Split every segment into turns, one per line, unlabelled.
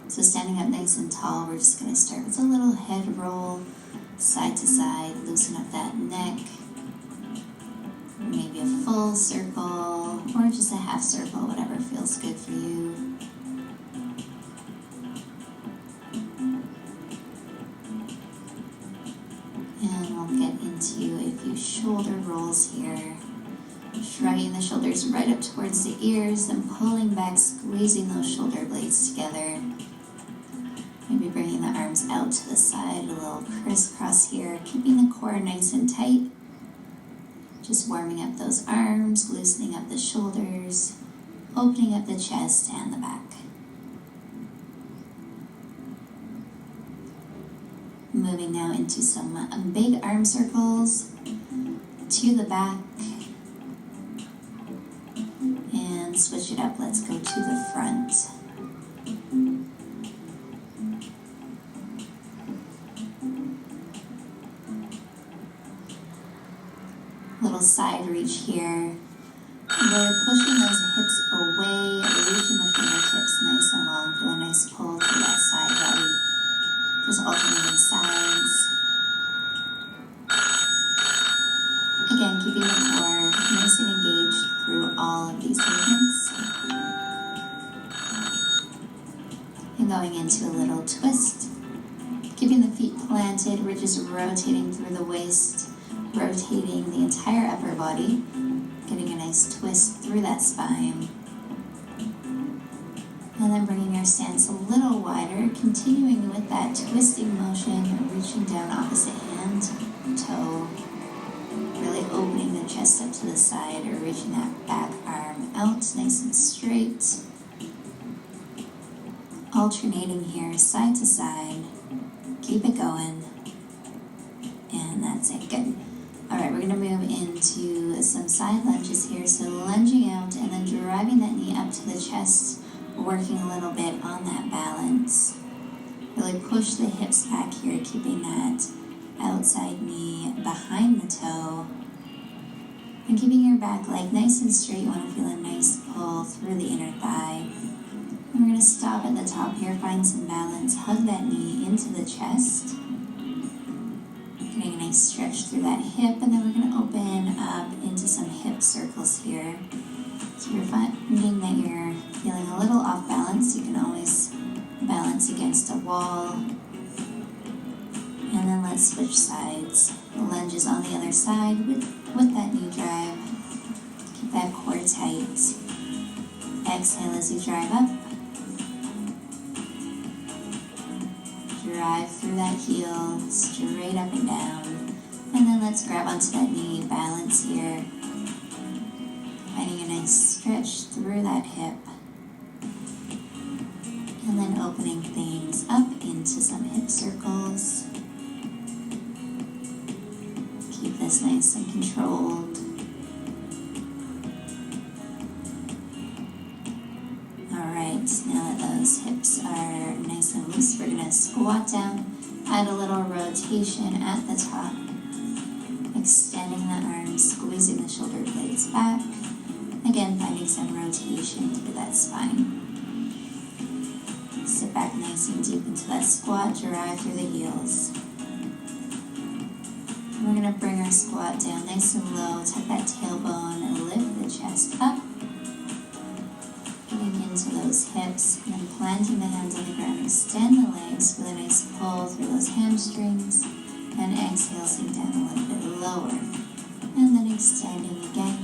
So standing up nice and tall, we're just going to start with a little head roll, side to side, loosen up that neck. Maybe a full circle or just a half circle, whatever feels good for you. And we'll get into a few shoulder rolls here. Shrugging the shoulders right up towards the ears, then pulling back, squeezing those shoulder blades together. Maybe bringing the arms out to the side, a little crisscross here, keeping the core nice and tight. Just warming up those arms, loosening up the shoulders, opening up the chest and the back. Moving now into some big arm circles to the back. And switch it up, let's go to the front. Little side reach here. Really pushing those hips away, reaching the fingertips nice and long. Feel a nice pull through that side body. Just alternating sides. Again, keeping the core nice and engaged through all of these movements. And going into a little twist. Keeping the feet planted, we're just rotating through the waist, rotating the entire upper body, getting a nice twist through that spine. And then bringing our stance a little wider, continuing with that twisting motion, reaching down opposite hand, toe, really opening the chest up to the side or reaching that back arm out nice and straight. Alternating here, side to side. Keep it going. And that's it. Good. Alright, we're going to move into some side lunges here. So lunging out and then driving that knee up to the chest, working a little bit on that balance. Really push the hips back here, keeping that outside knee behind the toe. And keeping your back leg nice and straight. You want to feel a nice pull through the inner thigh. And we're going to stop at the top here, find some balance, hug that knee into the chest. Getting a nice stretch through that hip, and then we're going to open up into some hip circles here. So you're finding that you're feeling a little off balance, you can always balance against a wall. And then let's switch sides. The lunges on the other side with that knee drive. Keep that core tight. Exhale as you drive up. Drive through that heel, straight up and down. And then let's grab onto that knee, balance here. Finding a nice stretch through that hip. And then opening things up into some hip circles. Keep this nice and controlled. Alright, now that those hips are nice and loose, we're going to squat down, add a little rotation at the top, extending the arms, squeezing the shoulder blades back. Again, finding some rotation through that spine. Sit back nice and deep into that squat, drive through the heels. And we're going to bring our squat down nice and low, tuck that tailbone and lift the chest up. Getting into those hips and then planting the hands on the ground, extend the legs with a nice pull through those hamstrings, and exhale, sink down a little bit lower. And then extending again,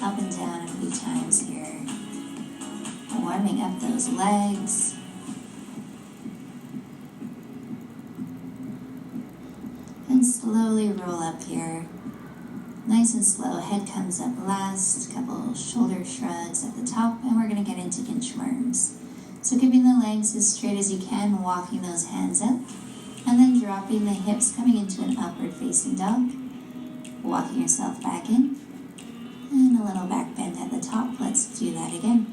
up and down a few times here. Warming up those legs. And slowly roll up here. Nice and slow, head comes up last, couple shoulder shrugs at the top, and we're going to get into inchworms. So keeping the legs as straight as you can, walking those hands up, and then dropping the hips, coming into an upward facing dog, walking yourself back in, and a little back bend at the top. Let's do that again.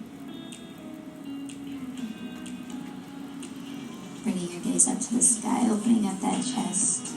Bringing your gaze up to the sky, opening up that chest.